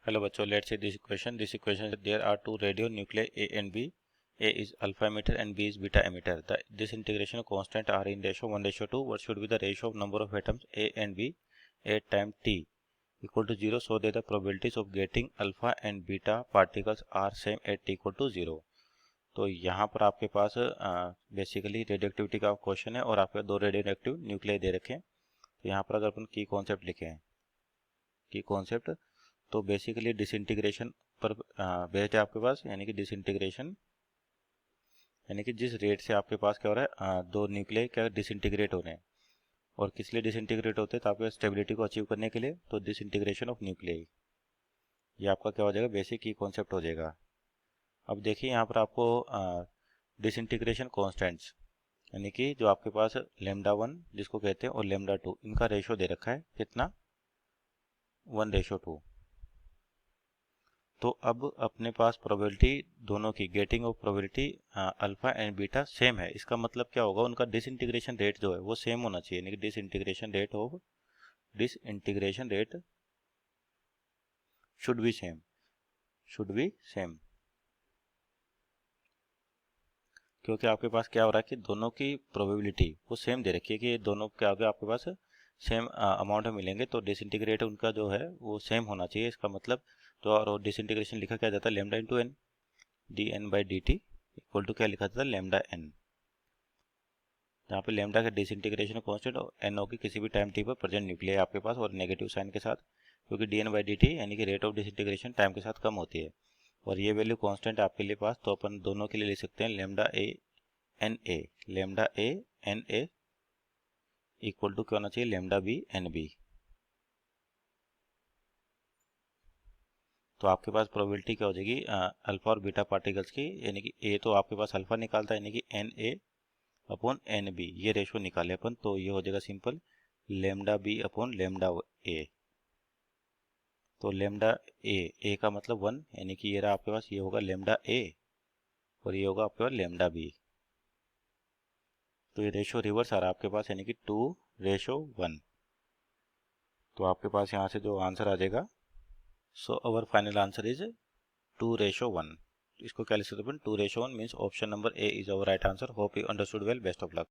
Hello बच्चों, let's see this equation. This equation, there are two radionuclei A and B. A is alpha emitter and B is beta emitter. The disintegration constant are in ratio 1:2. What should be the ratio of number of atoms A and B at time t equal to 0 so that the probabilities of getting alpha and beta particles are same at t equal to 0. तो यहाँ पर आपके पास basically radioactivity का question है और आपके दो radioactive nuclei दे रखे हैं. तो यहाँ पर अगर अपन की कॉन्सेप्ट लिखे हैं, की कॉन्सेप्ट, तो बेसिकली डिसइंटीग्रेशन पर बेस्ड है आपके पास, यानी कि डिसइंटीग्रेशन यानी कि जिस रेट से आपके पास क्या हो रहा है, दो न्यूक्लियाई क्या डिसइंटीग्रेट हो रहे हैं. और किस लिए डिसइंटीग्रेट होते हैं, तो आपके स्टेबिलिटी को अचीव करने के लिए. तो डिसइंटीग्रेशन ऑफ न्यूक्लियाई, ये आपका क्या हो जाएगा, बेसिक की कॉन्सेप्ट हो जाएगा. अब देखिए यहाँ पर आपको डिसइंटीग्रेशन कॉन्स्टेंट्स यानी कि जो आपके पास लेमडा 1 जिसको कहते हैं और लेमडा 2, इनका रेशो दे रखा है कितना, 1:2. तो अब अपने पास प्रोबेबिलिटी दोनों की getting off probability alpha and beta same है. इसका मतलब क्या होगा, उनका डिसइंटीग्रेशन रेट जो है वो सेम होना चाहिए, यानी कि disintegration rate should be same. क्योंकि आपके पास क्या हो रहा है कि दोनों की प्रोबेबिलिटी वो सेम दे रखी है कि दोनों क्या होगा, आपके पास सेम अमाउंट में मिलेंगे. तो डिसइंटीग्रेट उनका जो है वो सेम होना चाहिए. इसका मतलब तो और डिसइंटीग्रेशन लिखा क्या जाता है, lambda into N, D N by D T equal to क्या लिखा जाता है, लेमडा एन. जहाँ पे लेमडा का डिसइंटीग्रेशन कॉन्स्टेंट और एन होगी किसी भी टाइम टी पर प्रेजेंट न्यूक्लियाई आपके पास और नेगेटिव साइन के साथ, क्योंकि D N by D T यानी कि रेट ऑफ डिसइंटीग्रेशन टाइम के साथ कम होती है. और ये वैल्यू कॉन्स्टेंट आपके लिए पास, तो अपन दोनों के लिए लिख सकते हैं lambda A N A equal to क्या होना चाहिए, लेमडा बी एन बी. तो आपके पास प्रोबेबिलिटी क्या हो जाएगी अल्फा और बीटा पार्टिकल्स की, यानी कि ए तो आपके पास अल्फा निकालता है यानी कि n a upon n b, ये रेशो निकाले अपन. तो ये हो जाएगा simple lambda b upon lambda a. तो लेमडा ए का मतलब 1, यानी कि ये रहा आपके पास, ये होगा लेमडा ए और ये होगा आपके पास लेमडा बी. तो ये रेशो रिवर्स आ रहा है आपके पास, यानी कि 2:1. तो आपके पास यहाँ से जो आंसर आ जाएगा, सो अवर फाइनल आंसर इज 2:1. इसको क्या लिख सकते हैं, 2:1 means option number A is our right answer. Hope you understood well. Best of luck.